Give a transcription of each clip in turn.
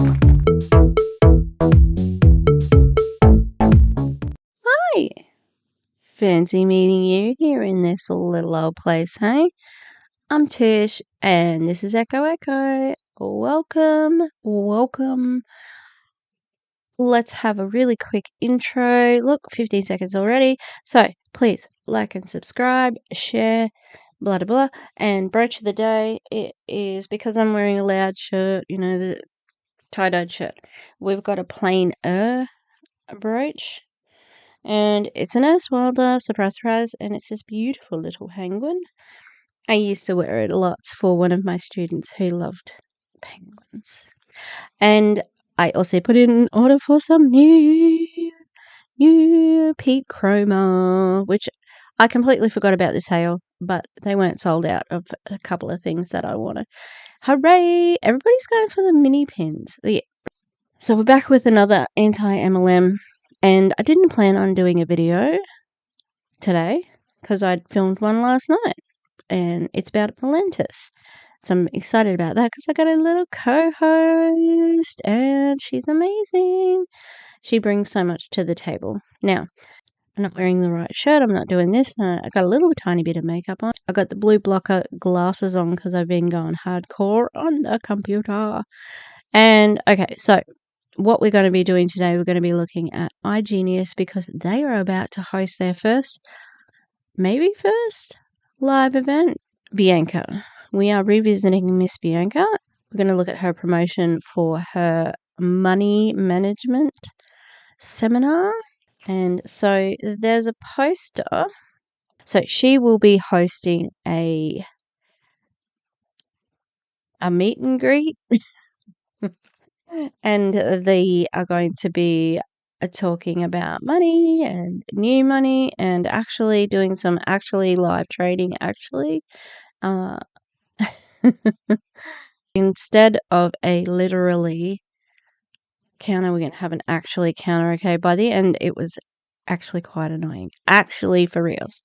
Hi! Fancy meeting you here in this little old place, hey? I'm Tish, and this is Echo Echo. Welcome. Let's have a really quick intro. Look, 15 seconds already. So, please like and subscribe, share, blah, blah, blah. And brooch of the day, it is because I'm wearing a loud shirt, you know, the tie-dyed shirt. We've got a plain brooch. And it's an Earth Wilder, surprise, and it's this beautiful little penguin. I used to wear it a lot for one of my students who loved penguins. And I also put in an order for some new peak chroma, which I completely forgot about this sale, but they weren't sold out of a couple of things that I wanted. Hooray! Everybody's going for the mini pins. Yeah. So we're back with another anti-MLM. And I didn't plan on doing a video today because I'd filmed one last night and it's about Valentis. So I'm excited about that because I got a little co-host and she's amazing. She brings so much to the table. Now, I'm not wearing the right shirt. I'm not doing this. I got a little tiny bit of makeup on. I got the blue blocker glasses on because I've been going hardcore on the computer. And okay, so what we're going to be doing today, we're going to be looking at iGenius because they are about to host their first live event. Bianca. We are revisiting Miss Bianca. We're going to look at her promotion for her money management seminar. And so there's a poster. So she will be hosting a meet and greet. And they are going to be talking about money and new money and actually doing some live trading instead of a literally counter, we're going to have an actually counter. Okay, by the end it was actually quite annoying, actually, for reals.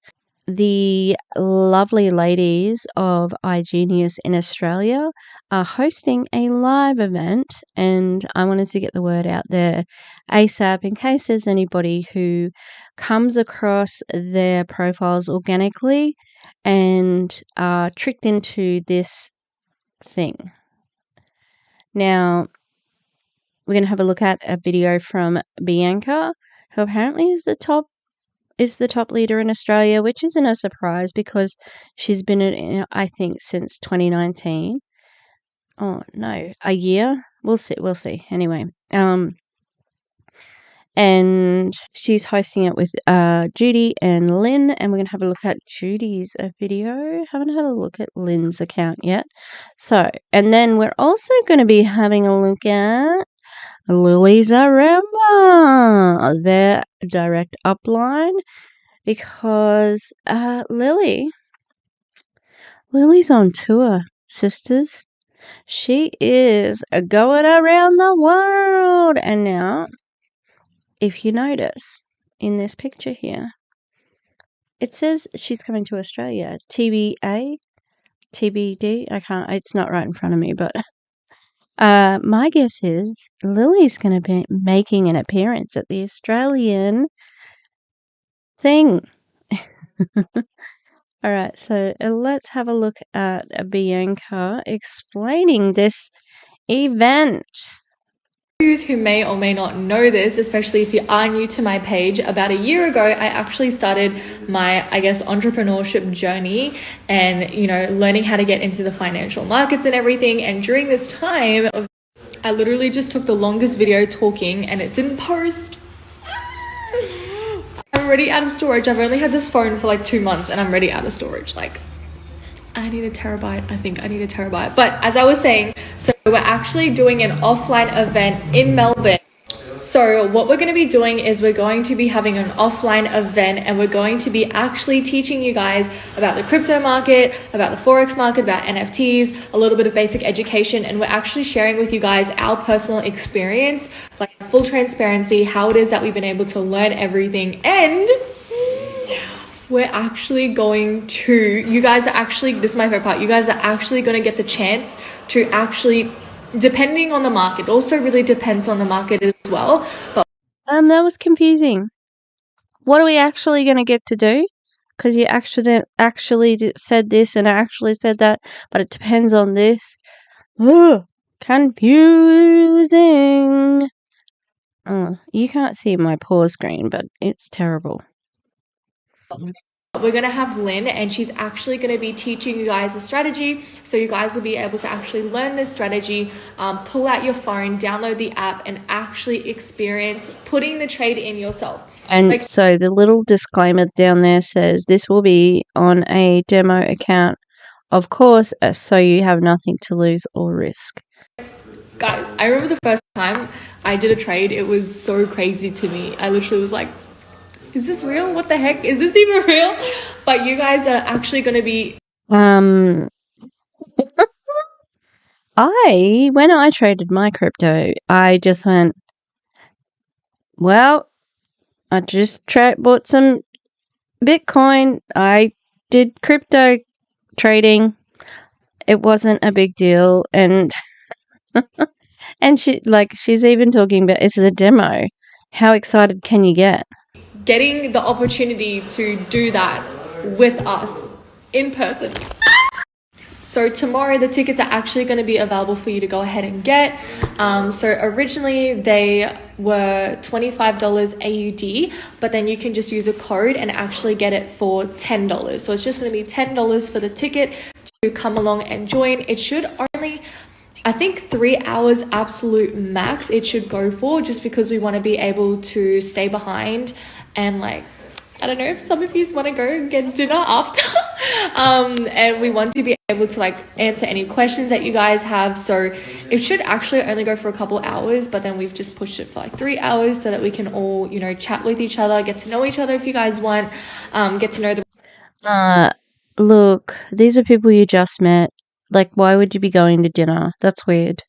The lovely ladies of iGenius in Australia are hosting a live event, and I wanted to get the word out there ASAP in case there's anybody who comes across their profiles organically and are tricked into this thing. Now, we're going to have a look at a video from Bianca, who apparently is the top leader in Australia, which isn't a surprise because she's been in, I think, since 2019. Oh no, a year. We'll see. Anyway, and she's hosting it with Judy and Lynn, and we're gonna have a look at Judy's video. Haven't had a look at Lynn's account yet. So, and then we're also going to be having a look at Lily Zaremba, their direct upline, because Lily's on tour, sisters. She is going around the world. And now, if you notice in this picture here, it says she's coming to Australia. TBA, TBD. It's not right in front of me, but my guess is Lily's going to be making an appearance at the Australian thing. All right, so let's have a look at Bianca explaining this event. Who may or may not know this, especially if you are new to my page, about a year ago I actually started my, entrepreneurship journey and, learning how to get into the financial markets and everything. And during this time, I literally just took the longest video talking and it didn't post. I'm already out of storage. I've only had this phone for like 2 months and I'm already out of storage. I need a terabyte. I think I need a terabyte. But as I was saying, so we're actually doing an offline event in Melbourne. So what we're going to be doing is we're going to be having an offline event and we're going to be actually teaching you guys about the crypto market, about the Forex market, about NFTs, a little bit of basic education. And we're actually sharing with you guys our personal experience, like full transparency, how it is that we've been able to learn everything. And we're actually going to, this is my favorite part, you guys are actually going to get the chance to actually depending on the market. Also really depends on the market as well. But that was confusing. What are we actually going to get to do? Because you actually said this and I actually said that, but it depends on this. Ugh, confusing. Oh, you can't see my pause screen, but it's terrible. we're going to have Lynn, and she's actually going to be teaching you guys a strategy. So you guys will be able to actually learn this strategy, pull out your phone, download the app, and actually experience putting the trade in yourself. And so the little disclaimer down there says this will be on a demo account, of course, so you have nothing to lose or risk. Guys, I remember the first time I did a trade, it was so crazy to me. I literally was like, is this real? What the heck? Is this even real? But you guys are actually going to be... when I traded my crypto, I just went, well, I just bought some Bitcoin. I did crypto trading. It wasn't a big deal. And and she's even talking about it's a demo. How excited can you get? Getting the opportunity to do that with us in person. So tomorrow the tickets are actually going to be available for you to go ahead and get. So originally they were $25 AUD, but then you can just use a code and actually get it for $10. So it's just going to be $10 for the ticket to come along and join. It should only, I think, 3 hours absolute max it should go for, just because we want to be able to stay behind and like, I don't know if some of you want to go and get dinner after. And we want to be able to like answer any questions that you guys have. So it should actually only go for a couple hours, but then we've just pushed it for like 3 hours so that we can all, you know, chat with each other, get to know each other if you guys want, get to know the... Look, these are people you just met. Like, why would you be going to dinner? That's weird.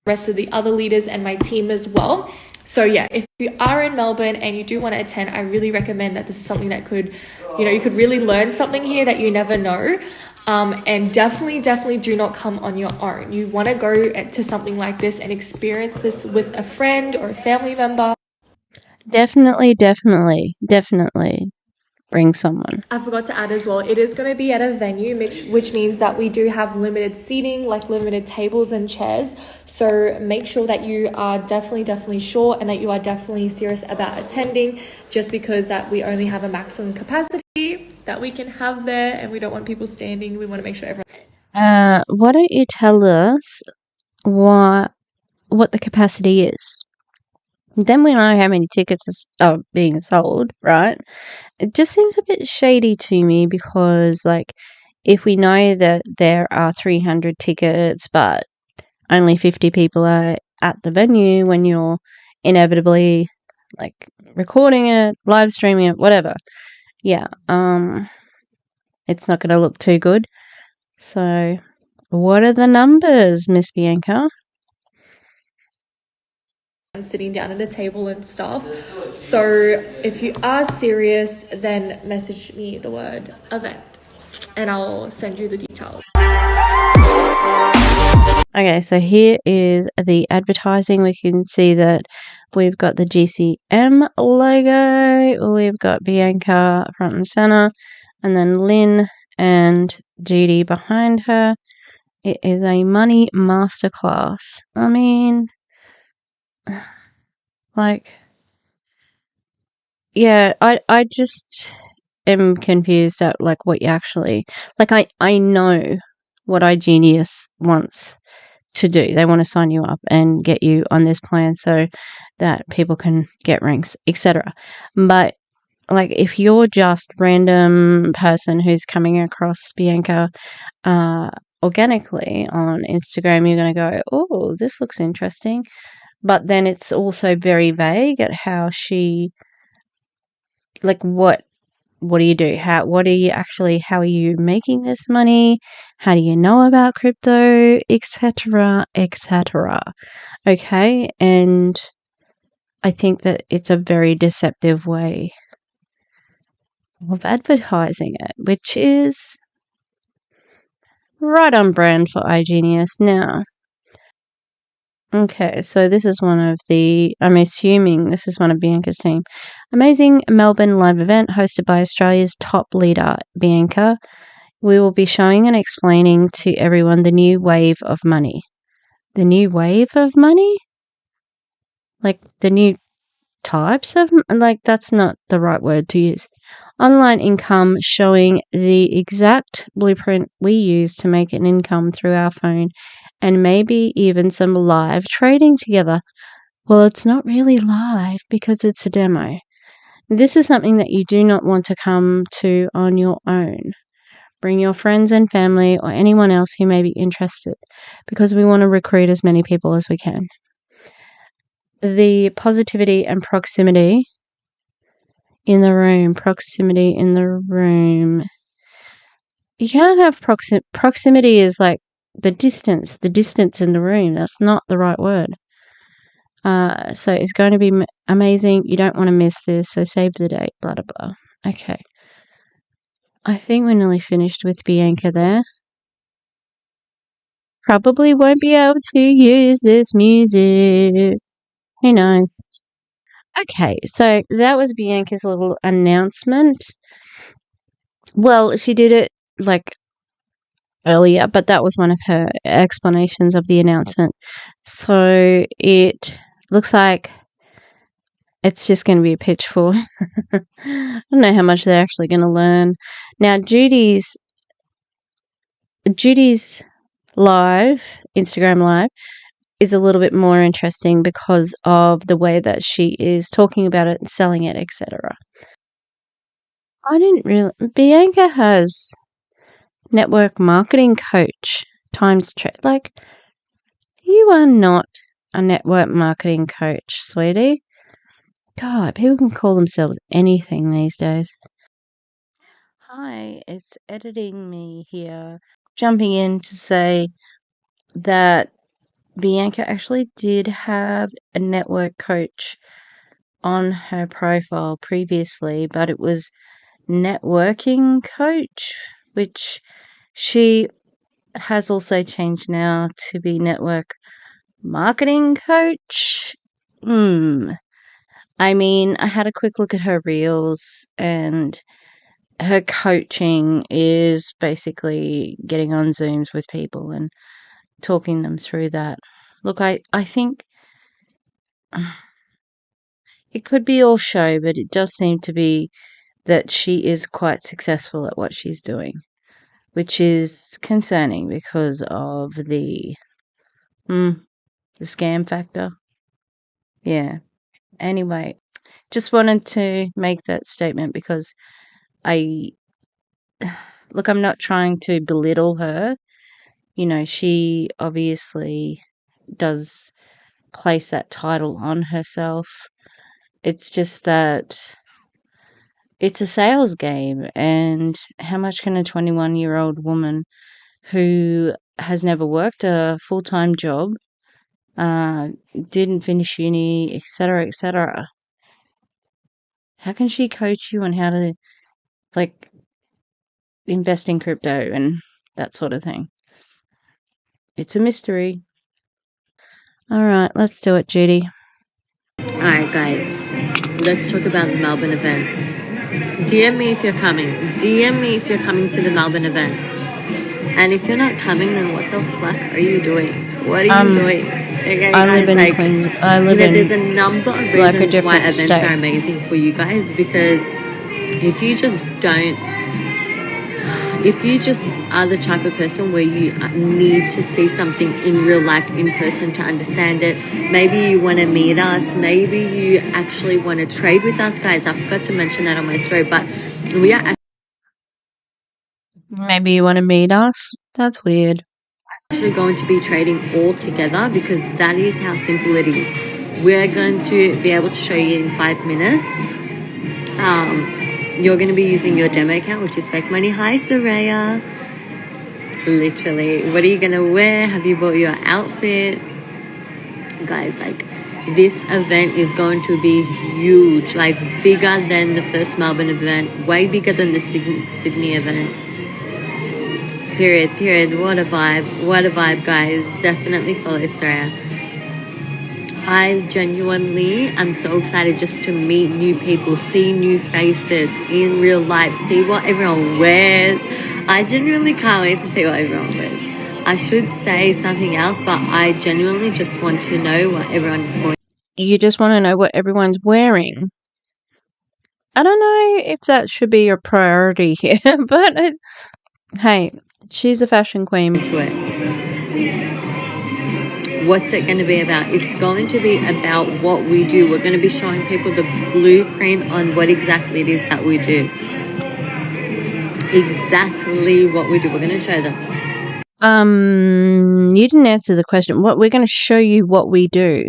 Rest of the other leaders and my team as well. So yeah, if you are in Melbourne and you do want to attend, I really recommend that this is something that could, you know, you could really learn something here that you never know. And definitely do not come on your own. You want to go to something like this and experience this with a friend or a family member. Definitely bring someone. I forgot to add as well, it is going to be at a venue, which means that we do have limited seating, like limited tables and chairs. So make sure that you are definitely sure and that you are definitely serious about attending, just because that we only have a maximum capacity that we can have there and we don't want people standing. We want to make sure everyone... Why don't you tell us what the capacity is? Then we know how many tickets are being sold, right? It just seems a bit shady to me, because, like, if we know that there are 300 tickets but only 50 people are at the venue when you're inevitably, like, recording it, live streaming it, whatever, yeah, it's not going to look too good. So, what are the numbers, Miss Bianca? Sitting down at a table and stuff. So if you are serious, then message me the word event and I'll send you the details. Okay, so here is the advertising. We can see that we've got the GCM logo, we've got Bianca front and center, and then Lynn and Judy behind her. It is a money masterclass. I mean, like, yeah, I just am confused at, like, what you actually, like, I know what iGenius wants to do. They want to sign you up and get you on this plan so that people can get ranks, etc. But, like, if you're just random person who's coming across Bianca organically on Instagram, you're going to go, oh, this looks interesting. But then it's also very vague at how she, like, what do you do? How are you making this money? How do you know about crypto, etc., etc.? Okay, and I think that it's a very deceptive way of advertising it, which is right on brand for iGenius. Now, Okay, so this is one of the, I'm assuming this is one of Bianca's team. Amazing Melbourne live event hosted by Australia's top leader, Bianca. We will be showing and explaining to everyone the new wave of money. The new wave of money? Like the new types of, like, that's not the right word to use. Online income, showing the exact blueprint we use to make an income through our phone, and maybe even some live trading together. Well, it's not really live because it's a demo. This is something that you do not want to come to on your own. Bring your friends and family or anyone else who may be interested, because we want to recruit as many people as we can. The positivity and proximity in the room. Proximity in the room. You can't have proximity is like the distance in the room. That's not the right word. So it's going to be amazing. You don't want to miss this. So save the date, blah, blah, blah. Okay. I think we're nearly finished with Bianca there. Probably won't be able to use this music. Who knows? Okay, so that was Bianca's little announcement. Well, she did it like earlier, but that was one of her explanations of the announcement. So it looks like it's just going to be a pitch for. I don't know how much they're actually going to learn. Now, Judy's live, Instagram live, is a little bit more interesting because of the way that she is talking about it and selling it, etc. Bianca has network marketing coach times like, you are not a network marketing coach, sweetie. God, people can call themselves anything these days. Hi, it's editing me here. Jumping in to say that Bianca actually did have a network coach on her profile previously, but it was networking coach, which she has also changed now to be network marketing coach. I mean, I had a quick look at her reels, and her coaching is basically getting on Zooms with people and talking them through that. Look, I think it could be all show, but it does seem to be that she is quite successful at what she's doing, which is concerning because of the scam factor. Yeah. Anyway, just wanted to make that statement because I'm not trying to belittle her. You know, she obviously does place that title on herself. It's just that it's a sales game, and how much can a 21-year-old woman who has never worked a full-time job, didn't finish uni, etc., how can she coach you on how to, like, invest in crypto and that sort of thing? It's a mystery. All right, let's do it, Judy. Alright guys, let's talk about the Melbourne event. DM me if you're coming. DM me if you're coming to the Melbourne event. And if you're not coming, then what the fuck are you doing? What are you doing? Okay, I live in Queens. There's a number of reasons why events are amazing for you guys, because if you just are the type of person where you need to see something in real life, in person, to understand it, maybe you want to meet us, maybe you actually want to trade with us, guys. I forgot to mention that on my story, but we are Maybe you want to meet us? That's weird. actually going to be trading all together, because that is how simple it is. We're going to be able to show you in 5 minutes. You're going to be using your demo account, which is Fake Money. Hi, Soraya. Literally, what are you going to wear? Have you bought your outfit? Guys, like, this event is going to be huge, like bigger than the first Melbourne event, way bigger than the Sydney event. Period. What a vibe, guys. Definitely follow Soraya. I genuinely am so excited just to meet new people, see new faces in real life, see what everyone wears. I genuinely can't wait to see what everyone wears. I should say something else, but I genuinely just want to know what everyone is going. You just want to know what everyone's wearing. I don't know if that should be your priority here, but hey, she's a fashion queen. To it. What's it going to be about? It's going to be about what we do. We're going to be showing people the blueprint on what exactly it is that we do. Exactly what we do. We're going to show them. You didn't answer the question. What we're going to show you what we do.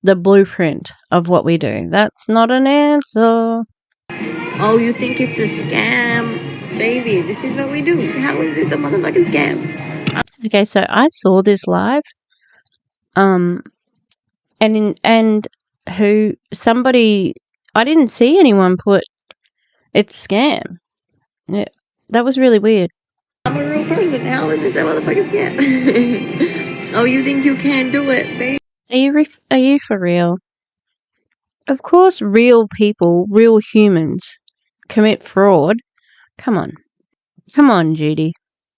The blueprint of what we do. That's not an answer. Oh, you think it's a scam? Baby, this is what we do. How is this a motherfucking scam? Okay, so I saw this live. And somebody, I didn't see anyone put it's scam. Yeah, that was really weird. I'm a real person. How is this a motherfucking scam? Oh, you think you can do it, baby? Are you for real? Of course, real people, real humans commit fraud. Come on, Judy.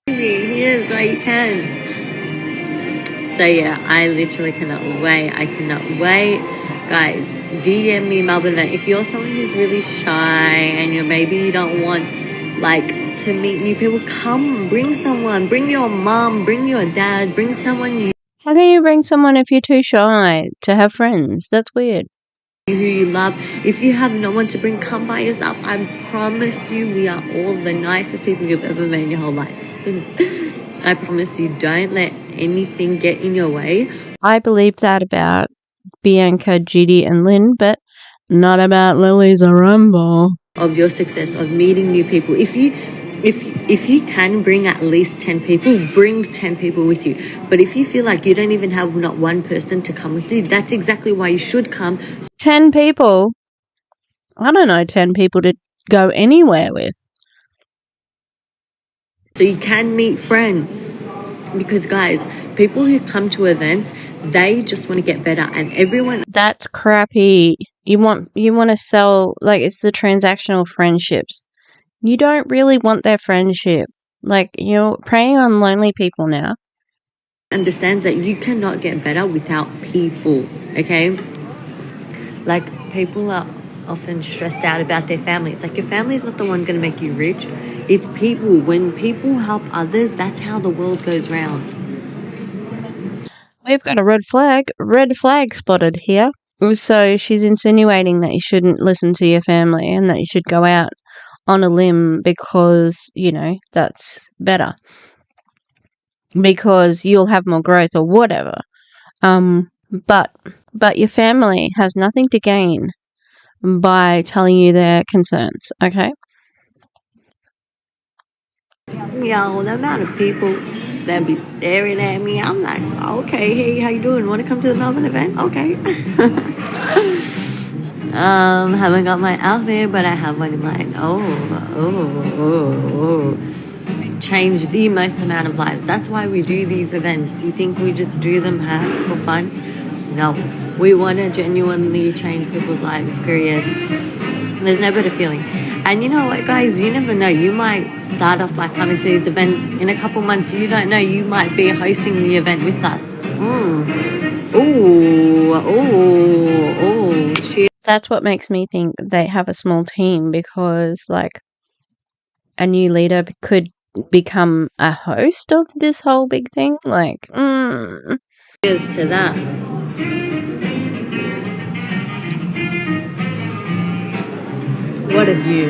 Yes, I can. So yeah, I literally cannot wait. I cannot wait. Guys, DM me Melbourne event. If you're someone who's really shy and maybe you don't want to meet new people, come, bring someone. Bring your mom, bring your dad, bring someone you How can you bring someone if you're too shy to have friends? That's weird. Who you love. If you have no one to bring, come by yourself. I promise you, we are all the nicest people you've ever met in your whole life. I promise you, don't let anything get in your way. I believe that about Bianca, Judy, and Lynn, but not about Lily Zaremba. Of your success, of meeting new people. If you can bring at least 10 people, bring 10 people with you. But if you feel like you don't even have not one person to come with you, that's exactly why you should come. 10 people? I don't know 10 people to go anywhere with. So you can meet friends. Because guys, people who come to events, they just want to get better, and everyone. That's crappy. You want to sell, it's the transactional friendships. You don't really want their friendship. You're preying on lonely people now. Understands that you cannot get better without people, okay? People are often stressed out about their family. It's your family is not the one going to make you rich. It's people. When people help others, that's how the world goes round. We've got a red flag spotted here. So she's insinuating that you shouldn't listen to your family and that you should go out on a limb because, that's better. Because you'll have more growth or whatever. But your family has nothing to gain by telling you their concerns, okay? Yo, the amount of people that be staring at me, I'm like, okay, hey, how you doing? Want to come to the Melbourne event? Okay. Haven't got my outfit, but I have one in mind. Change the most amount of lives. That's why we do these events. You think we just do them for fun? No. We want to genuinely change people's lives, period. There's no better feeling. And you know what, guys? You never know. You might start off by coming to these events. In a couple months, you don't know. You might be hosting the event with us. Shit. That's what makes me think they have a small team because, a new leader could become a host of this whole big thing. Cheers to that. What a view.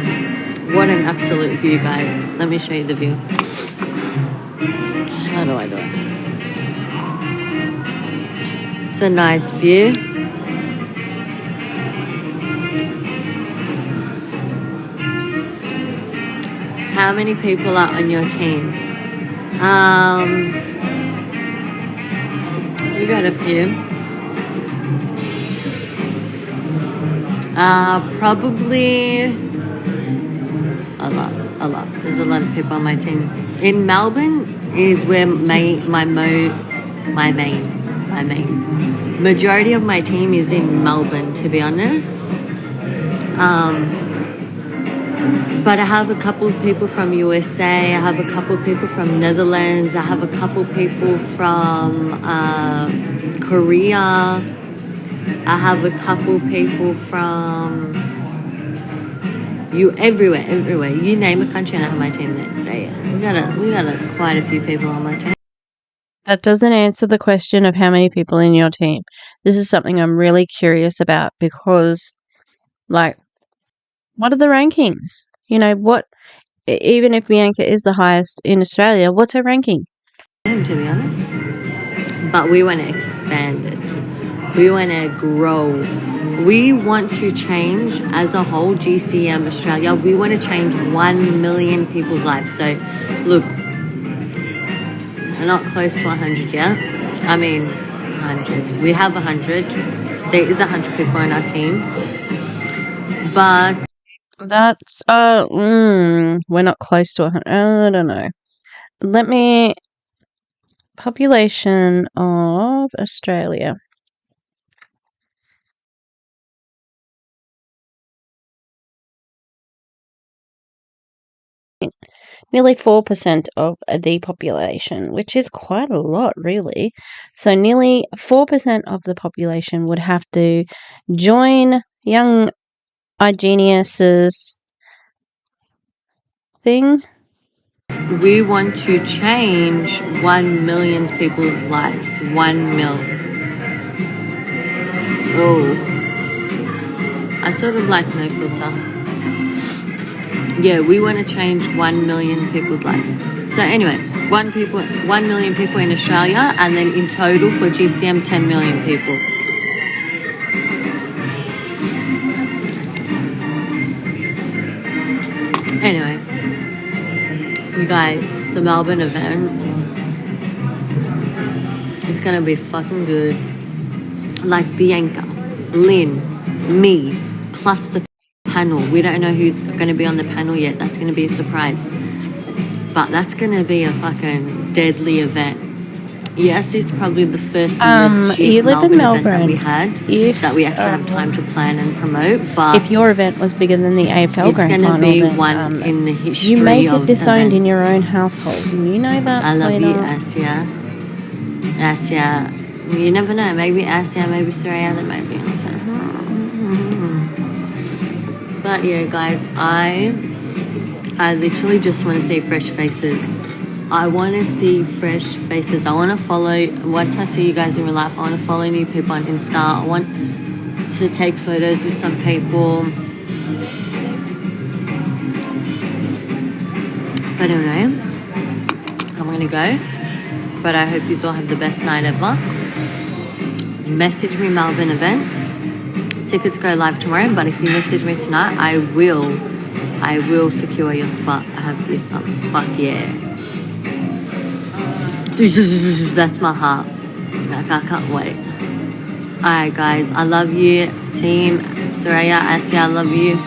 What an absolute view, guys. Let me show you the view. How do I do it? It's a nice view. How many people are on your team? We got a few. Probably a lot. There's a lot of people on my team. In Melbourne is where my main I mean, majority of my team is in Melbourne, to be honest. But I have a couple of people from USA, I have a couple of people from Netherlands, I have a couple of people from Korea, I have a couple of people from everywhere. You name a country and I have my team there. So yeah, we got quite a few people on my team. That doesn't answer the question of how many people in your team. This is something I'm really curious about because, like, what are the rankings? You know, even if Bianca is the highest in Australia, what's her ranking? To be honest, but we want to expand it. We want to grow. We want to change as a whole, GCM Australia. We want to change 1 million people's lives. So, look, we're not close to 100 yet. I mean, 100. We have 100. There is 100 people on our team, but That's we're not close to 100. I don't know. Population of Australia. Nearly 4% of the population, which is quite a lot, really. So nearly 4% of the population would have to join young iGenius's thing. we want to change 1 million people's lives. 1 mil. Oh, I sort of like no filter. Yeah, we want to change 1 million people's lives. So anyway, 1 million people in Australia, and then in total for GCM, 10 million people. Anyway, you guys, the Melbourne event, it's gonna be fucking good. Like Bianca, Lynn, me, plus the panel. We don't know who's gonna be on the panel yet. That's gonna be a surprise. But that's gonna be a fucking deadly event. Yes, it's probably the first legit Melbourne event that we had, that we actually have time to plan and promote. But if your event was bigger than the AFL it's Grand going to Final, be then, one in the history you may of get disowned events. in your own household. You know that. I love you, Asia. Asia, you never know. Maybe Asia, maybe Soraya, that might be. But yeah, guys, I literally just want to see fresh faces. I want to see fresh faces. I want to follow, once I see you guys in real life, I want to follow new people on Insta. I want to take photos with some people. I don't know. I'm going to go. But I hope you all have the best night ever. Message me Melbourne event. Tickets go live tomorrow, but if you message me tonight, I will secure your spot. I have goosebumps. Fuck yeah. That's my heart. Like, I can't wait. Alright, guys. I love you. Team Soraya, Asia, I love you.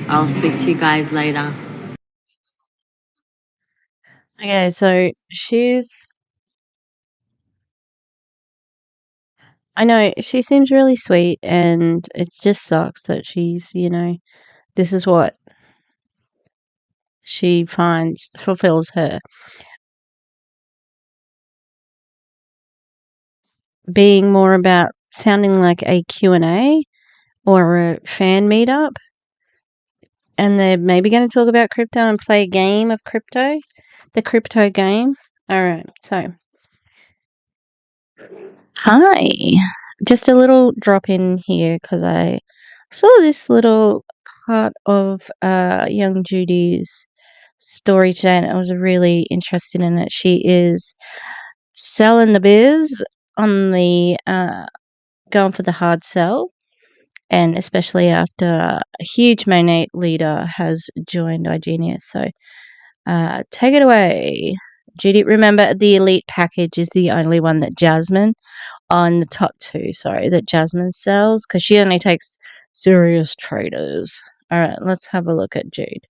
I'll speak to you guys later. Okay, so I know she seems really sweet, and it just sucks that she's, this is what she finds fulfills her. Being more about sounding like a Q&A or a fan meetup, and they're maybe going to talk about crypto and play a game of crypto, the crypto game. All right, so hi, just a little drop in here because I saw this little part of young Judy's story today, and I was really interested in it. She is selling the biz on the going for the hard sell, and especially after a huge mainate leader has joined iGenius. So take it away, Judy. Remember, the elite package is the only one that Jasmine on the top two, that Jasmine sells, because she only takes serious traders. All right, let's have a look at Jude.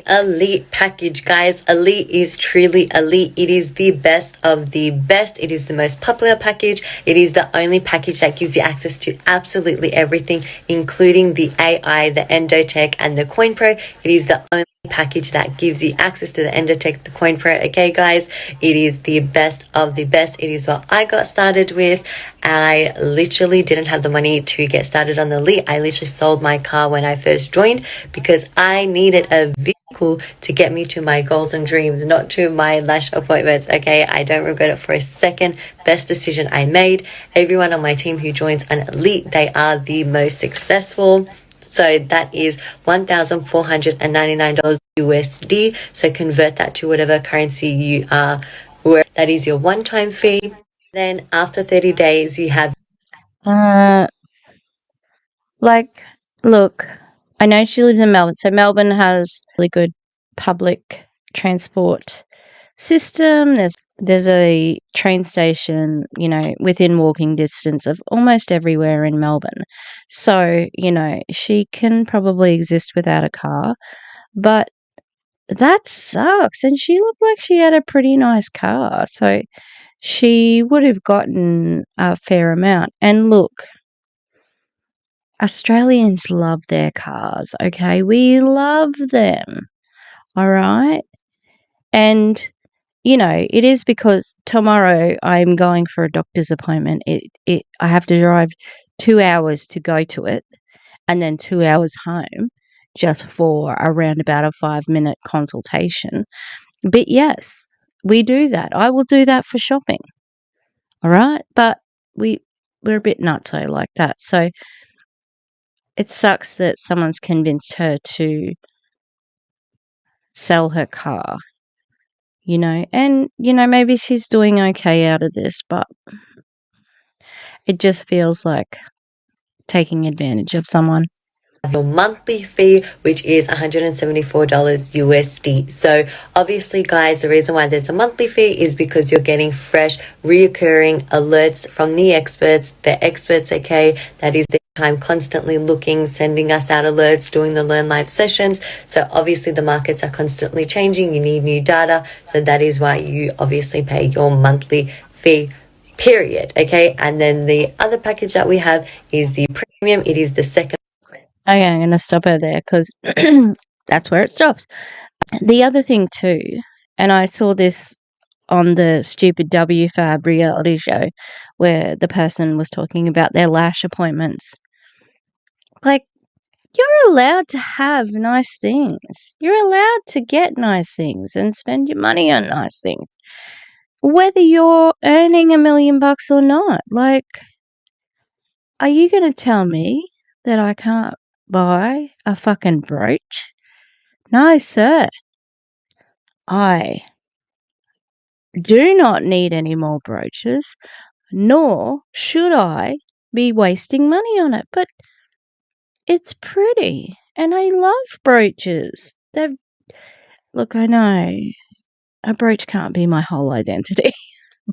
Elite package, guys. Elite is truly elite. It is the best of the best. It is the most popular package. It is the only package that gives you access to absolutely everything, including the AI, the Endotech, and the Coin Pro. It is the only package that gives you access to the Endotech, the Coin Pro. Okay, guys, it is the best of the best. It is what I got started with. I literally didn't have the money to get started on the Elite. I literally sold my car when I first joined because I needed a vehicle to get me to my goals and dreams, not to my lash appointments. Okay, I don't regret it for a second. Best decision I made. Everyone on my team who joins an Elite, they are the most successful. So that is $1,499 USD. So convert that to whatever currency you are worth. That is your one-time fee. Then after 30 days, you have Like, look, I know she lives in Melbourne, so Melbourne has really good public transport system. There's a train station, you know, within walking distance of almost everywhere in Melbourne. So, you know, she can probably exist without a car, but that sucks. And she looked like she had a pretty nice car, so she would have gotten a fair amount. And look, Australians love their cars, okay? We love them, all right? And, you know, it is because tomorrow I'm going for a doctor's appointment. I have to drive 2 hours to go to it and then 2 hours home just for around about a 5-minute consultation. But yes, we do that. I will do that for shopping, all right? But we're a bit nutso like that. So it sucks that someone's convinced her to sell her car, you know, and, you know, maybe she's doing okay out of this, but it just feels like taking advantage of someone. your monthly fee, which is $174 USD. So obviously, guys, the reason why there's a monthly fee is because you're getting fresh, reoccurring alerts from the experts. Okay, that is the time constantly looking, sending us out alerts, doing the Learn Live sessions. So obviously the markets are constantly changing. You need new data. So that is why you obviously pay your monthly fee, period. Okay, and then the other package that we have is the premium. It is the second. Okay, I'm going to stop her there because that's where it stops. The other thing too, and I saw this on the stupid WFAB reality show where the person was talking about their lash appointments. Like, you're allowed to have nice things. You're allowed to get nice things and spend your money on nice things, whether you're earning $1 million or not. Like, are you going to tell me that I can't buy a fucking brooch? No, sir. I do not need any more brooches, nor should I be wasting money on it. But it's pretty, and I love brooches. Look, I know a brooch can't be my whole identity,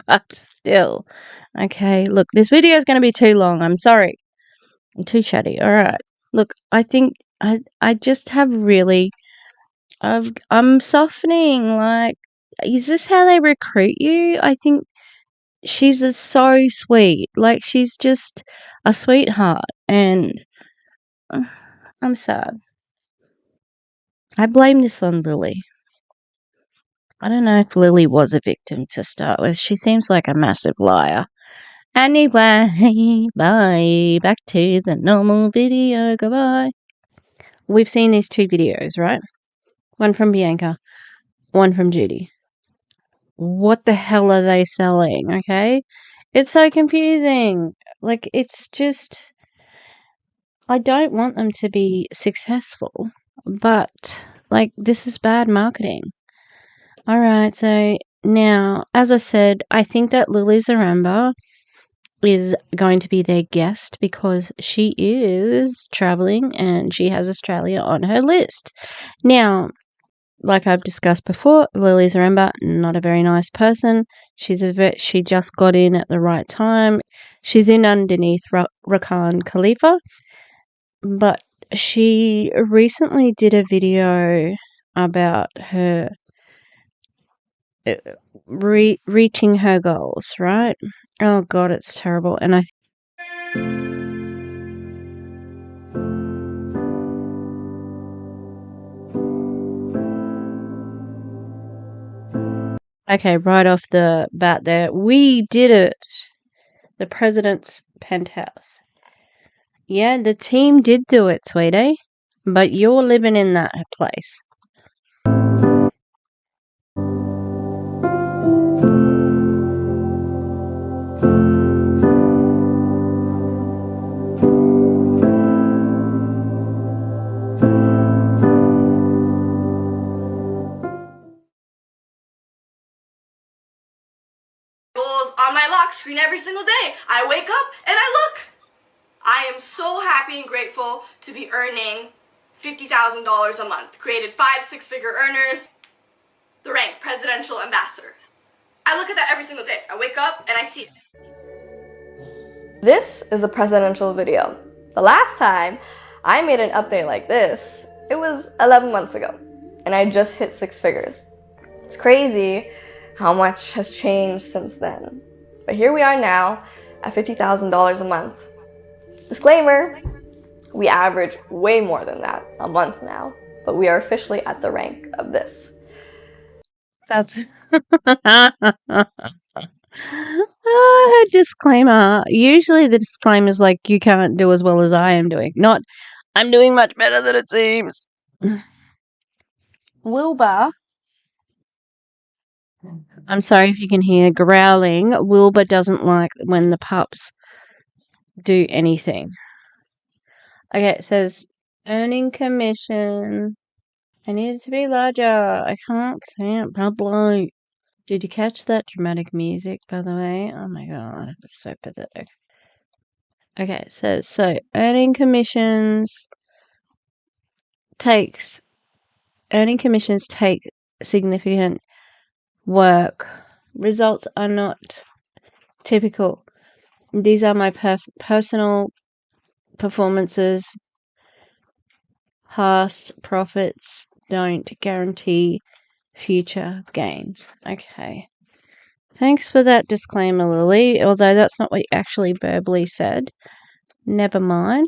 but still. Okay, look, this video is going to be too long. I'm sorry. I'm too chatty. All right. Look, I think I just have really I'm softening. Like, is this how they recruit you? I think she's so sweet. Like, she's just a sweetheart, and I'm sad. I blame this on Lily. I don't know if Lily was a victim to start with. She seems like a massive liar. Anyway, bye. Back to the normal video. Goodbye. We've seen these 2 videos, right? One from Bianca, one from Judy. What the hell are they selling? Okay? It's so confusing. Like, it's just, I don't want them to be successful, but, like, this is bad marketing. Alright, so now, as I said, I think that Lily Zaremba is going to be their guest because she is traveling and she has Australia on her list. Now, like I've discussed before, Lily Zaremba, not a very nice person. She just got in at the right time. She's in underneath Rakan Khalifa, but she recently did a video about her reaching her goals, right? Oh God, it's terrible. And okay, right off the bat there, we did it. The president's penthouse. Yeah, the team did do it, sweetie. But you're living in that place. Goals on my lock screen every single day. I wake up and I look. I am so happy and grateful to be earning $50,000 a month. Created 5-6-figure earners. The rank, presidential ambassador. I look at that every single day. I wake up and I see it. This is a presidential video. The last time I made an update like this, it was 11 months ago, and I just hit 6 figures. It's crazy how much has changed since then. But here we are now at $50,000 a month. Disclaimer, we average way more than that a month now, but we are officially at the rank of this. That's disclaimer. Usually the disclaimer is like, you can't do as well as I am doing. Not, I'm doing much better than it seems. Wilbur. I'm sorry if you can hear growling. Wilbur doesn't like when the pups do anything. Okay, it says earning commission. I need it to be larger. I can't see it properly. Did you catch that dramatic music, by the way? Oh my God, it's so pathetic. Okay, it says, so earning commissions take significant work. Results are not typical. These are my personal performances. Past profits don't guarantee future gains. Okay. Thanks for that disclaimer, Lily, although that's not what you actually verbally said. Never mind.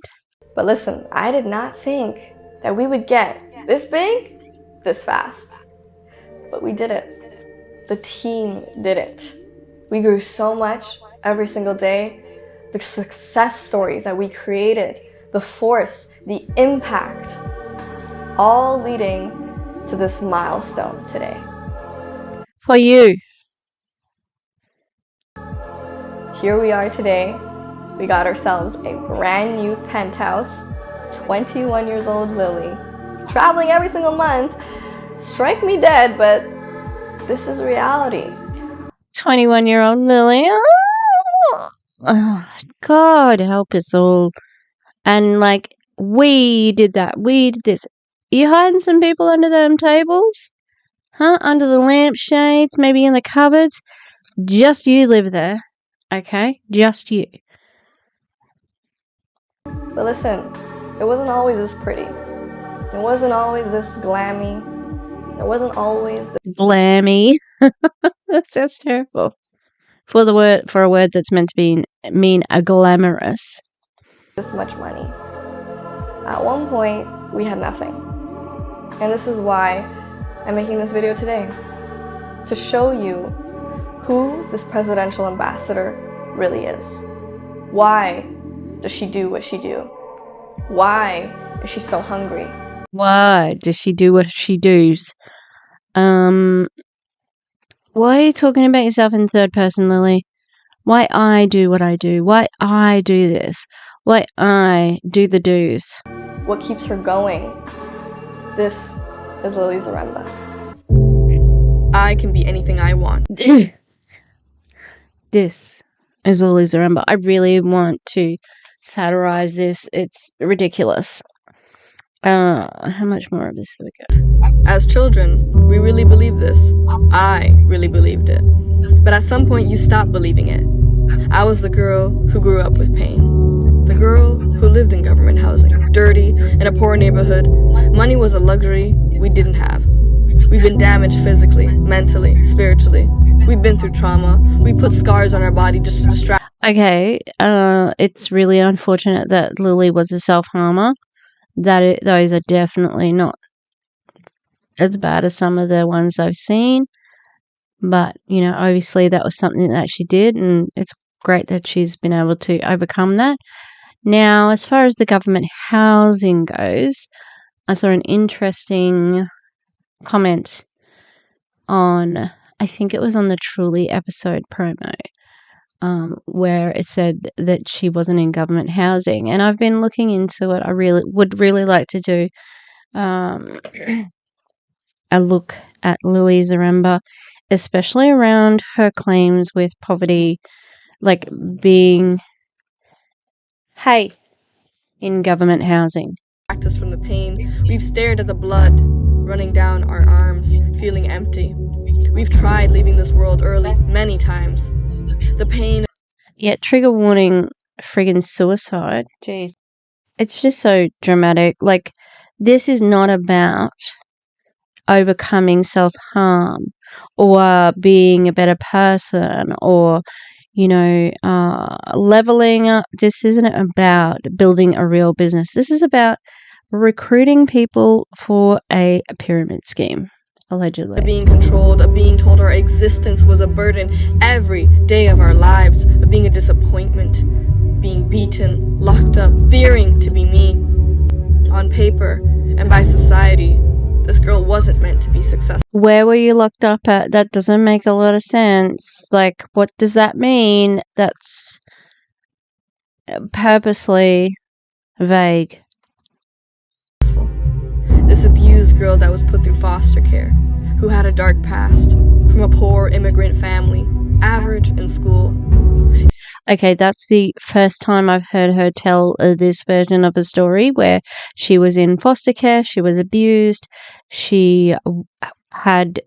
But listen, I did not think that we would get this big, this fast. But we did it. The team did it. We grew so much every single day. The success stories that we created, the force, the impact, all leading to this milestone today. For you. Here we are today. We got ourselves a brand new penthouse, 21 years old Lily, traveling every single month. Strike me dead, but this is reality. 21-year-old Lily. Oh, God help us all. And like, we did that. We did this. You hiding some people under them tables? Huh? Under the lampshades? Maybe in the cupboards? Just you live there. Okay? Just you. But listen, it wasn't always this pretty. It wasn't always this glammy. It wasn't always this Glammy. That sounds terrible. For a word that's meant to mean a glamorous. much money. At one point, we had nothing. And this is why I'm making this video today. To show you who this presidential ambassador really is. Why does she do what she do? Why is she so hungry? Why does she do what she does? Why are you talking about yourself in third person, Lily? Why I do what I do? Why I do this? Why I do the do's? What keeps her going? This is Lily Zaremba. I can be anything I want. This is Lily Zaremba. I really want to satirize this. It's ridiculous. How much more of this have we got? As children, we really believed this. I really believed it. But at some point, you stopped believing it. I was the girl who grew up with pain. The girl who lived in government housing, dirty, in a poor neighborhood. Money was a luxury we didn't have. We've been damaged physically, mentally, spiritually. We've been through trauma. We put scars on our body just to distract. Okay, it's really unfortunate that Lily was a self-harmer. Those are definitely not as bad as some of the ones I've seen. But, obviously that was something that she did, and it's great that she's been able to overcome that. Now, as far as the government housing goes, I saw an interesting comment on, I think it was on the Truly episode promo, where it said that she wasn't in government housing. And I've been looking into it. I would really like to do a look at Lily Zaremba, especially around her claims with poverty, like being, in government housing. Us from the pain. We've stared at the blood running down our arms, feeling empty. We've tried leaving this world early many times. The pain. Yeah, trigger warning, friggin' suicide. Jeez. It's just so dramatic. Like, this is not about overcoming self-harm or being a better person or, leveling up. This isn't about building a real business. This is about recruiting people for a pyramid scheme, allegedly. Being controlled, of being told our existence was a burden every day of our lives, of being a disappointment, being beaten, locked up, fearing to be me. On paper and by society, this girl wasn't meant to be successful. Where were you locked up at? That doesn't make a lot of sense. Like, what does that mean? That's purposely vague. This abused girl that was put through foster care, who had a dark past, from a poor immigrant family, average in school. Okay, that's the first time I've heard her tell this version of a story where she was in foster care, she was abused, she had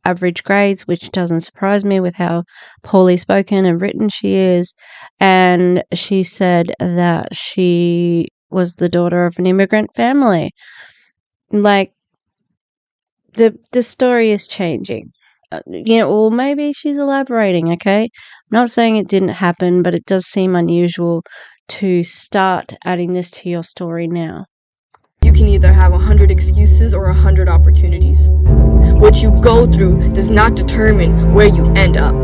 average grades, which doesn't surprise me with how poorly spoken and written she is, and she said that she was the daughter of an immigrant family. Like, the story is changing. Or maybe she's elaborating, okay? I'm not saying it didn't happen, but it does seem unusual to start adding this to your story now. You can either have 100 excuses or 100 opportunities. What you go through does not determine where you end up.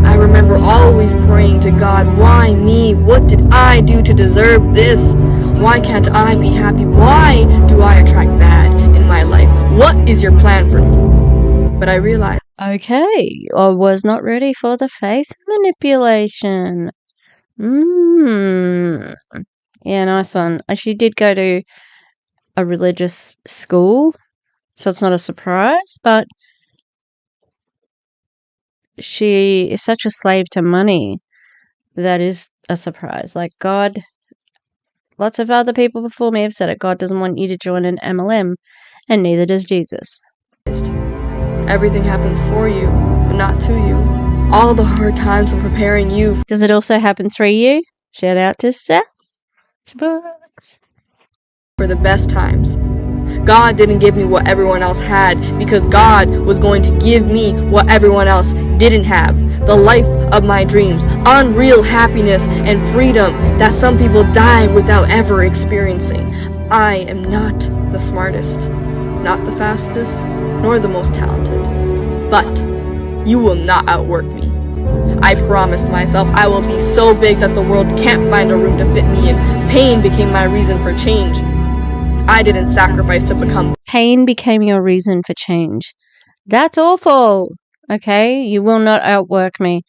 I remember always praying to God, why me? What did I do to deserve this? Why can't I be happy? Why do I attract bad in my life? What is your plan for me? But I realized. Okay, I was not ready for the faith manipulation. Yeah, nice one. She did go to a religious school, so it's not a surprise, but she is such a slave to money that is a surprise. Like, God, lots of other people before me have said it, God doesn't want you to join an MLM, and neither does Jesus. Everything happens for you, but not to you. All the hard times were preparing you. Does it also happen through you? Shout out to Seth. For the best times. God didn't give me what everyone else had because God was going to give me what everyone else didn't have. The life of my dreams, unreal happiness and freedom that some people die without ever experiencing. I am not the smartest, not the fastest, nor the most talented, but you will not outwork me. I promised myself I will be so big that the world can't find a room to fit me in. Pain became my reason for change. I didn't sacrifice to become. Pain became your reason for change. That's awful. Okay, you will not outwork me.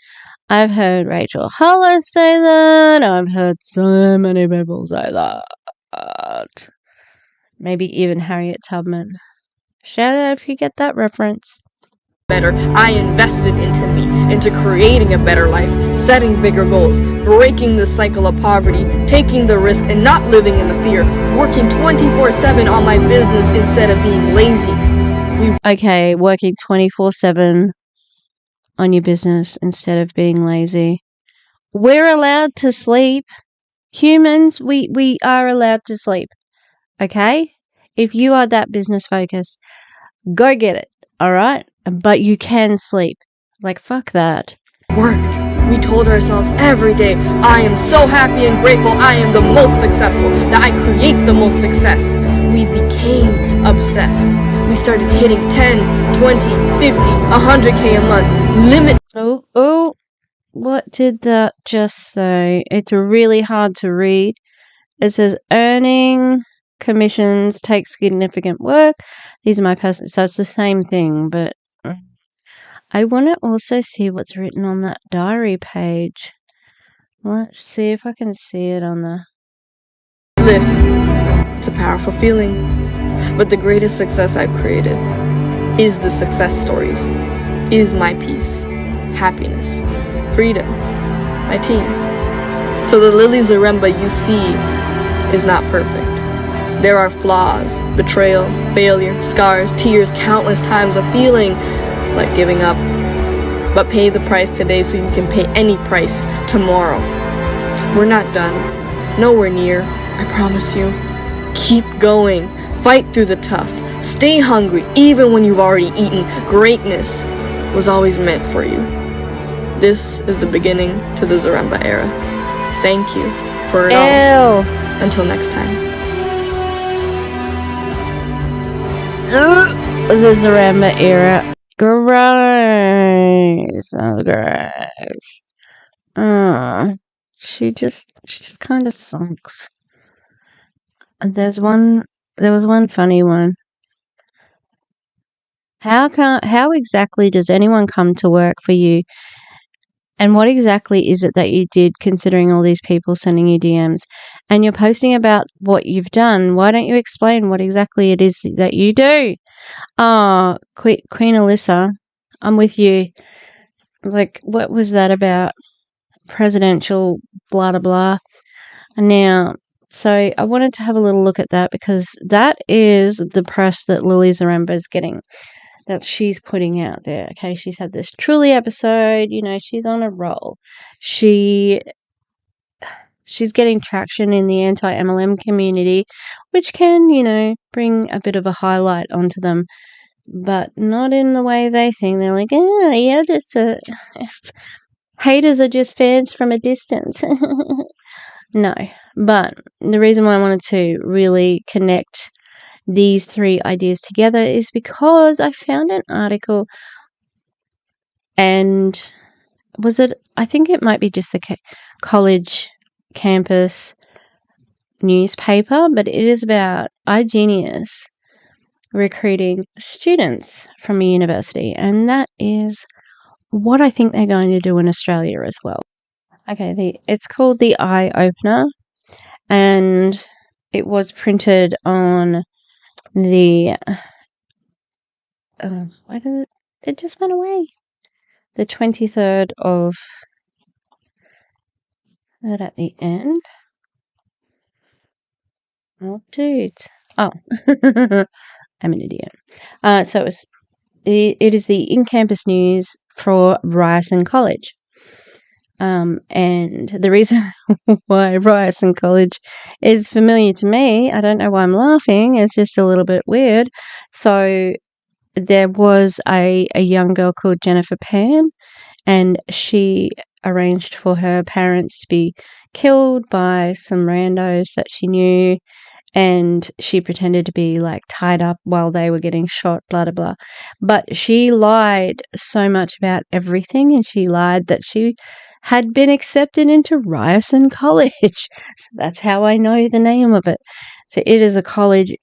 I've heard Rachel Hollis say that. I've heard so many people say that. Maybe even Harriet Tubman. Shout out if you get that reference. Better. I invested into me, into creating a better life, setting bigger goals, breaking the cycle of poverty, taking the risk and not living in the fear, working 24/7 on my business instead of being lazy. Okay, working 24/7 on your business instead of being lazy. We're allowed to sleep. Humans, we are allowed to sleep. Okay? If you are that business focused, go get it, all right? But you can sleep. Like, fuck that. Worked. We told ourselves every day, I am so happy and grateful, I am the most successful, that I create the most success. We became obsessed. We started hitting 10, 20, 50, 100K a month. Limit. Oh, what did that just say? It's really hard to read. It says earning commissions takes significant work. These are my personal, so it's the same thing, but I want to also see what's written on that diary page. Let's see if I can see it on the... It's a powerful feeling, but the greatest success I've created is the success stories, is my peace, happiness, freedom, my team. So the Lily Zaremba you see is not perfect. There are flaws, betrayal, failure, scars, tears, countless times of feeling like giving up. But pay the price today so you can pay any price tomorrow. We're not done. Nowhere near. I promise you. Keep going. Fight through the tough. Stay hungry even when you've already eaten. Greatness was always meant for you. This is the beginning to the Zaremba era. Thank you for it all. Until next time. The Zaremba era. Gross. Oh, gross. She just kind of sucks. And there was one funny one. How exactly does anyone come to work for you? And what exactly is it that you did, considering all these people sending you DMs? And you're posting about what you've done. Why don't you explain what exactly it is that you do? Queen Alyssa, I'm with you. Like, what was that about? Presidential blah, blah, blah. Now, so I wanted to have a little look at that because that is the press that Lily Zaremba is getting, that she's putting out there. Okay, she's had this Truly episode, she's on a roll. She's getting traction in the anti-MLM community, which can, bring a bit of a highlight onto them, but not in the way they think. They're like, just haters are just fans from a distance. No, but the reason why I wanted to really connect these three ideas together is because I found an article, and I think it might be just the college campus newspaper, but it is about iGenius recruiting students from a university, and that is what I think they're going to do in Australia as well. Okay, it's called The Eye Opener, and it was printed on the why did it just went away? The 23rd of that at the end. Oh, dude. Oh, I'm an idiot. So it is the in-campus news for Ryerson College. And the reason why Ryerson College is familiar to me, I don't know why I'm laughing, it's just a little bit weird. So there was a young girl called Jennifer Pan, and she arranged for her parents to be killed by some randos that she knew, and she pretended to be like tied up while they were getting shot, blah, blah, blah. But she lied so much about everything, and she lied that she had been accepted into Ryerson College. So that's how I know the name of it. So it is a college.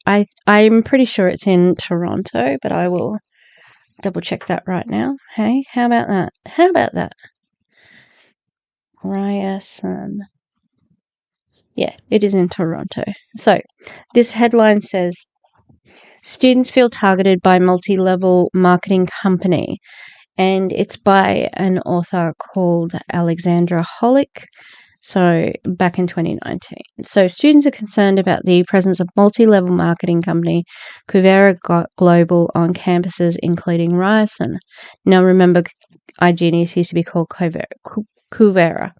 I'm pretty sure it's in Toronto, but I will double check that right now. Hey, how about that? Ryerson. Yeah, it is in Toronto. So this headline says, students feel targeted by multi-level marketing company. And it's by an author called Alexandra Holick. So back in 2019. So students are concerned about the presence of multi-level marketing company Kuvera Global on campuses, including Ryerson. Now remember, iGenius used to be called Kuvera.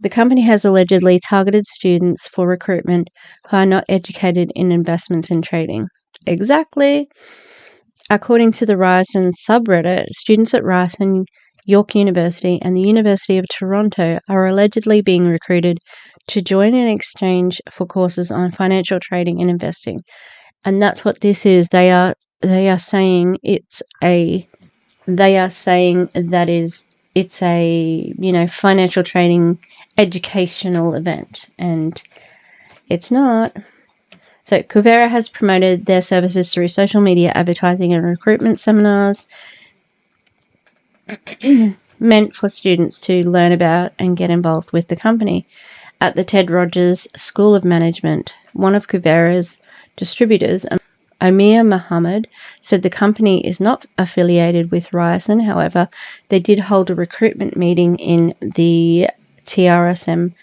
The company has allegedly targeted students for recruitment who are not educated in investments and trading. Exactly. According to the Ryerson subreddit, students at Ryerson, York University, and the University of Toronto are allegedly being recruited to join in exchange for courses on financial trading and investing. And that's what this is. They are saying it's a financial trading educational event, and it's not. So Coursera has promoted their services through social media advertising and recruitment seminars meant for students to learn about and get involved with the company. At the Ted Rogers School of Management, one of Coursera's distributors, Amir Mohammed, said the company is not affiliated with Ryerson. However, they did hold a recruitment meeting in the TRSM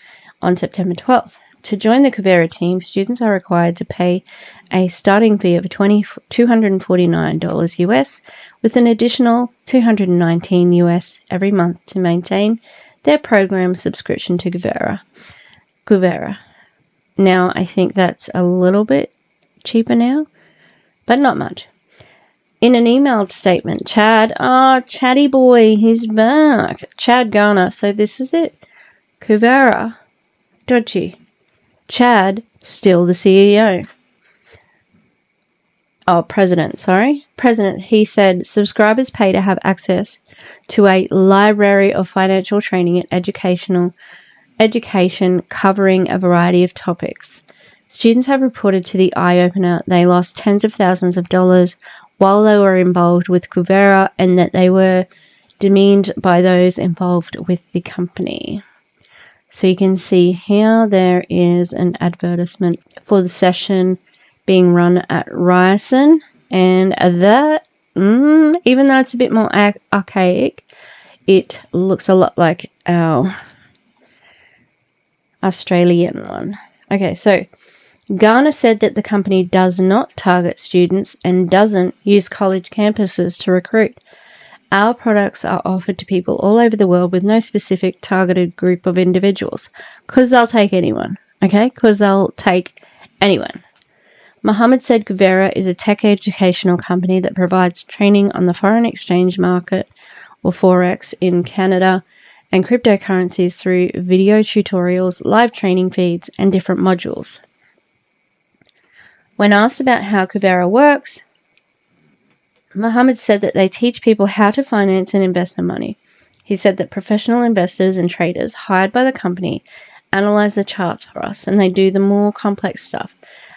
on September 12th. To join the Coursera team, students are required to pay a starting fee of $249 US with an additional $219 US every month to maintain their program subscription to Coursera. Now, I think that's a little bit cheaper now, but not much. In an emailed statement, Chatty boy, he's back. Chad Garner. So this is it. Coursera. Dodgy. Chad, still the CEO. President, he said subscribers pay to have access to a library of financial training and education covering a variety of topics. Students have reported to the Eye Opener they lost tens of thousands of dollars while they were involved with Coursera, and that they were demeaned by those involved with the company. So you can see here there is an advertisement for the session being run at Ryerson, and that, even though it's a bit more archaic, it looks a lot like our Australian one. Okay, so Garner said that the company does not target students and doesn't use college campuses to recruit. Our products are offered to people all over the world with no specific targeted group of individuals, because they'll take anyone, okay? Because they'll take anyone. Mohammed said Coursera is a tech educational company that provides training on the foreign exchange market, or Forex, in Canada, and cryptocurrencies through video tutorials, live training feeds, and different modules. When asked about how Coursera works, Mohammed said that they teach people how to finance and invest their money. He said that professional investors and traders hired by the company analyze the charts for us, and they do the more complex stuff,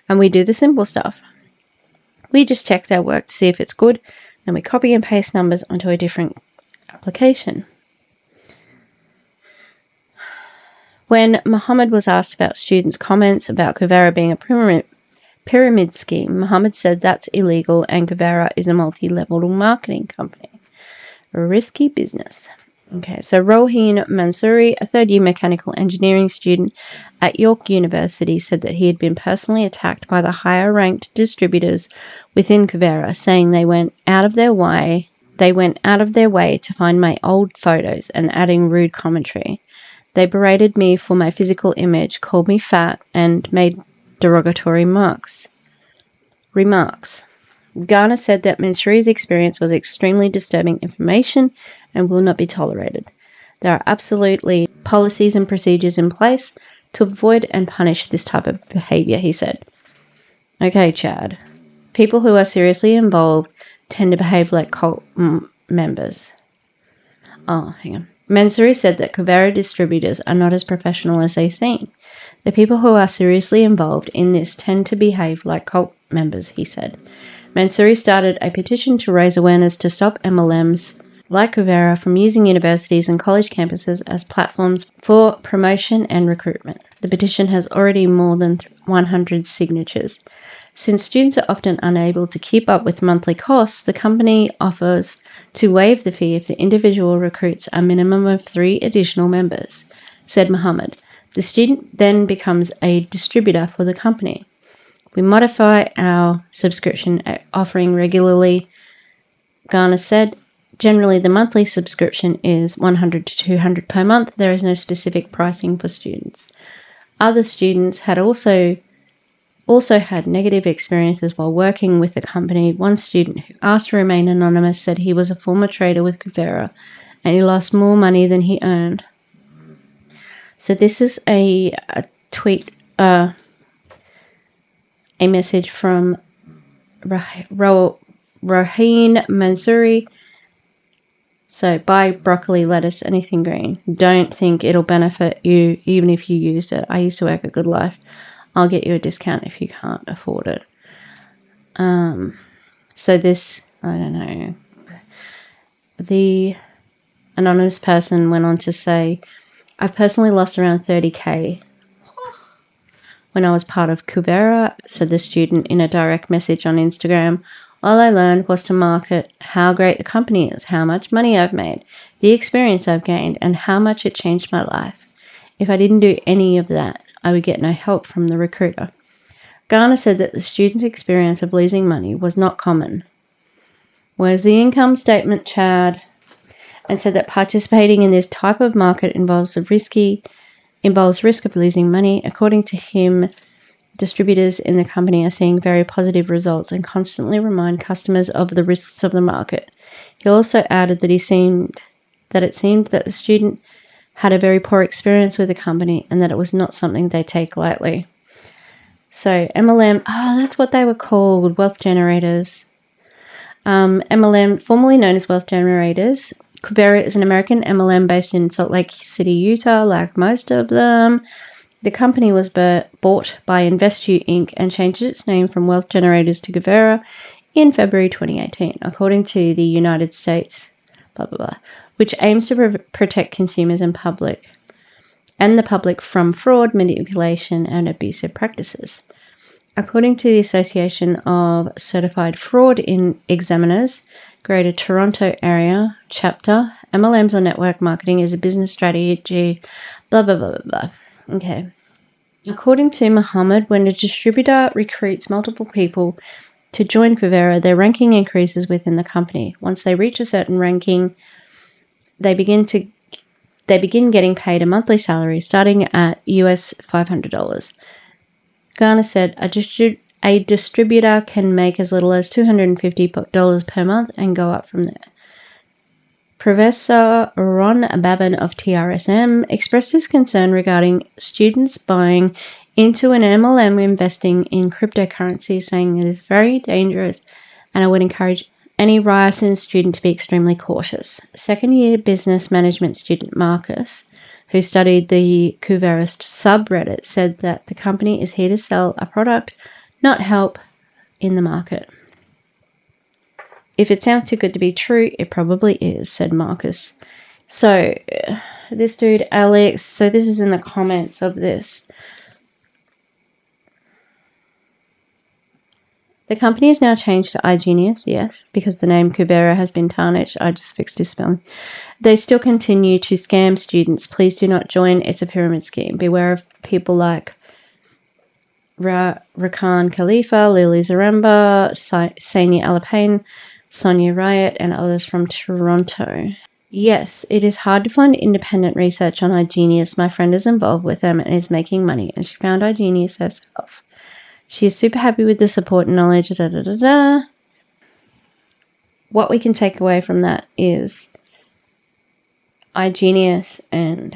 and we do the simple stuff. We just check their work to see if it's good, and we copy and paste numbers onto a different application. When Mohammed was asked about students' comments about Coursera being a pyramid scheme, Mohammed said that's illegal and Coursera is a multi-level marketing company. A risky business. Okay, so Rohin Mansouri, a third-year mechanical engineering student at York University, said that he had been personally attacked by the higher-ranked distributors within Coursera, saying they went out of their way to find my old photos and adding rude commentary. They berated me for my physical image, called me fat, and made derogatory remarks. Garner said that Mansouri's experience was extremely disturbing information and will not be tolerated. There are absolutely policies and procedures in place to avoid and punish this type of behavior, he said. Okay, Chad. People who are seriously involved tend to behave like cult members. Oh, hang on. Mansouri said that Coursera distributors are not as professional as they seem. The people who are seriously involved in this tend to behave like cult members, he said. Mansouri started a petition to raise awareness to stop MLMs like Coursera from using universities and college campuses as platforms for promotion and recruitment. The petition has already more than 100 signatures. Since students are often unable to keep up with monthly costs, the company offers to waive the fee if the individual recruits a minimum of 3 additional members, said Mohammed. The student then becomes a distributor for the company. We modify our subscription offering regularly, Garner said. Generally, the monthly subscription is $100 to $200 per month. There is no specific pricing for students. Other students had also had negative experiences while working with the company. One student who asked to remain anonymous said he was a former trader with Kuvera and he lost more money than he earned. So this is a tweet, a message from Roheen Mansouri. So buy broccoli, lettuce, anything green. Don't think it'll benefit you even if you used it. I used to work at Good Life. I'll get you a discount if you can't afford it. So this, I don't know. The anonymous person went on to say, I've personally lost around 30K when I was part of Kuvera, said the student in a direct message on Instagram. All I learned was to market how great the company is, how much money I've made, the experience I've gained, and how much it changed my life. If I didn't do any of that, I would get no help from the recruiter. Garner said that the student's experience of losing money was not common. Where's the income statement, Chad? And said that participating in this type of market involves risk of losing money. According to him, distributors in the company are seeing very positive results and constantly remind customers of the risks of the market. He also added that it seemed that the student had a very poor experience with the company and that it was not something they take lightly. So MLM, that's what they were called, wealth generators. MLM, formerly known as wealth generators. Kuvera is an American MLM based in Salt Lake City, Utah, like most of them. The company was bought by InvestU Inc. and changed its name from Wealth Generators to Kuvera in February 2018, according to the United States, which aims to protect consumers and the public from fraud, manipulation, and abusive practices. According to the Association of Certified Fraud Examiners, Greater Toronto Area Chapter, MLMs or network marketing is a business strategy, blah, blah, blah, blah, blah. Okay. According to Muhammad, when a distributor recruits multiple people to join Kuvera, their ranking increases within the company. Once they reach a certain ranking, they begin getting paid a monthly salary starting at US $500. Garner said a distributor can make as little as $250 per month and go up from there. Professor Ron Babin of TRSM expressed his concern regarding students buying into an MLM investing in cryptocurrency, saying it is very dangerous and I would encourage any Ryerson student to be extremely cautious. Second-year business management student Marcus, who studied the Kuverist subreddit, said that the company is here to sell a product, not help in the market. If it sounds too good to be true, it probably is, said Marcus. So, this dude, Alex, so this is in the comments of this. The company has now changed to iGenius, yes, because the name Kuvera has been tarnished. I just fixed his spelling. They still continue to scam students. Please do not join. It's a pyramid scheme. Beware of people like Rakan Khalifa, Lily Zaremba, Sania Alapane, Sonia Riot, and others from Toronto. Yes, it is hard to find independent research on iGenius. My friend is involved with them and is making money, and she found iGenius herself. She is super happy with the support and knowledge. What we can take away from that is iGenius and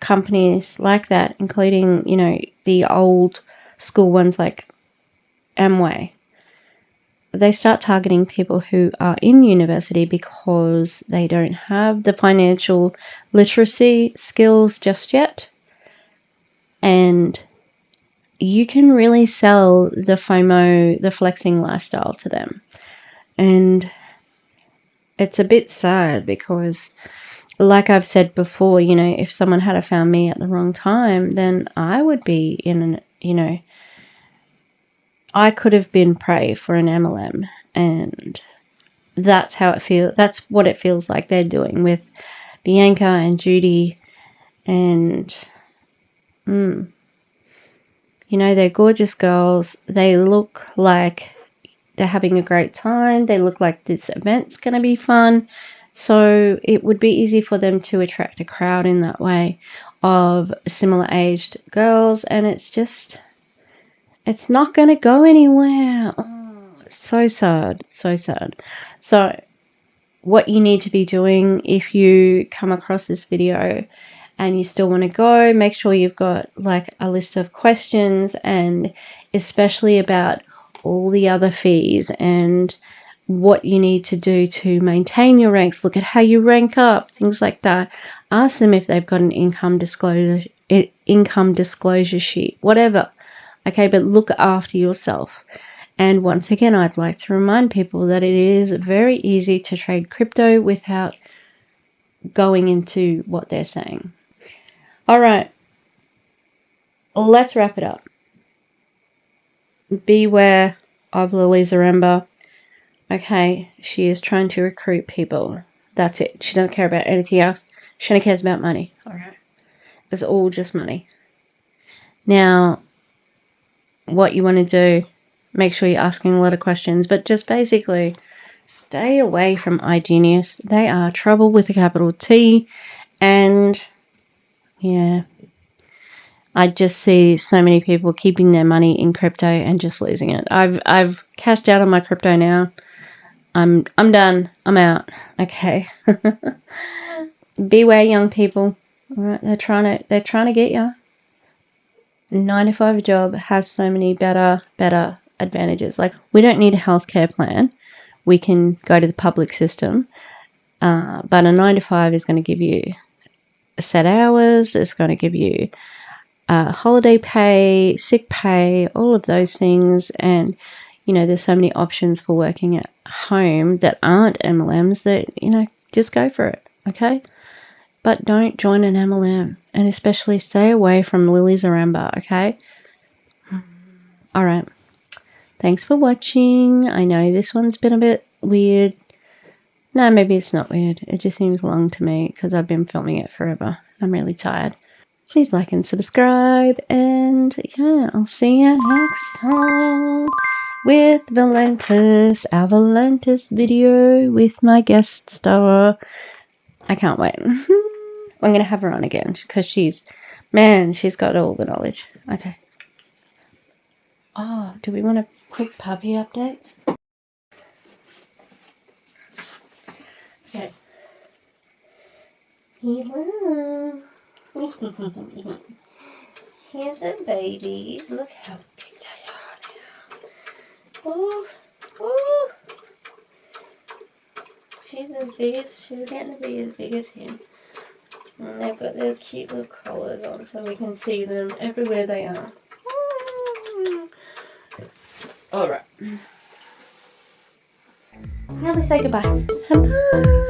companies like that, including, the old school ones like Amway, they start targeting people who are in university because they don't have the financial literacy skills just yet. And you can really sell the FOMO, the flexing lifestyle to them. And it's a bit sad because, like I've said before, if someone had found me at the wrong time, then I would be I could have been prey for an MLM, and that's how it feels. That's what it feels like they're doing with Bianca and Judy, and they're gorgeous girls. They look like they're having a great time. They look like this event's going to be fun. So it would be easy for them to attract a crowd in that way of similar aged girls, and it's not going to go anywhere. Oh, it's so sad, so sad. So what you need to be doing if you come across this video and you still want to go, make sure you've got like a list of questions, and especially about all the other fees and what you need to do to maintain your ranks. Look at how you rank up, things like that. Ask them if they've got an income disclosure sheet, whatever. Okay, but look after yourself. And once again, I'd like to remind people that it is very easy to trade crypto without going into what they're saying. All right, let's wrap it up. Beware of Lily Zaremba. Okay, she is trying to recruit people. That's it. She doesn't care about anything else. She only cares about money. All right. It's all just money. Now, what you want to do, make sure you're asking a lot of questions, but just basically stay away from iGenius. They are trouble with a capital T, and yeah, I just see so many people keeping their money in crypto and just losing it. I've cashed out on my crypto now. I'm done. I'm out. Okay. Beware, young people. All right, they're trying to get you. 9-to-5 job has so many better advantages. Like, we don't need a healthcare plan. We can go to the public system. But a 9-to-5 is going to give you set hours. It's going to give you holiday pay, sick pay, all of those things. And you know, there's so many options for working at home that aren't MLMs that, you know, just go for it, okay? But don't join an MLM, and especially stay away from Lily Zaremba, okay? All right. Thanks for watching. I know this one's been a bit weird. No, maybe it's not weird. It just seems long to me because I've been filming it forever. I'm really tired. Please like and subscribe, and yeah, I'll see you next time with Valentis, our Valentis video with my guest star. I can't wait. I'm going to have her on again because she's got all the knowledge. Okay. Oh, do we want a quick puppy update? Okay. Hello. Here's the babies. Look how big they are now. Oh, oh. She's getting to be as big as him. And they've got their cute little collars on so we can see them everywhere they are. Alright. Now we say goodbye. Hello.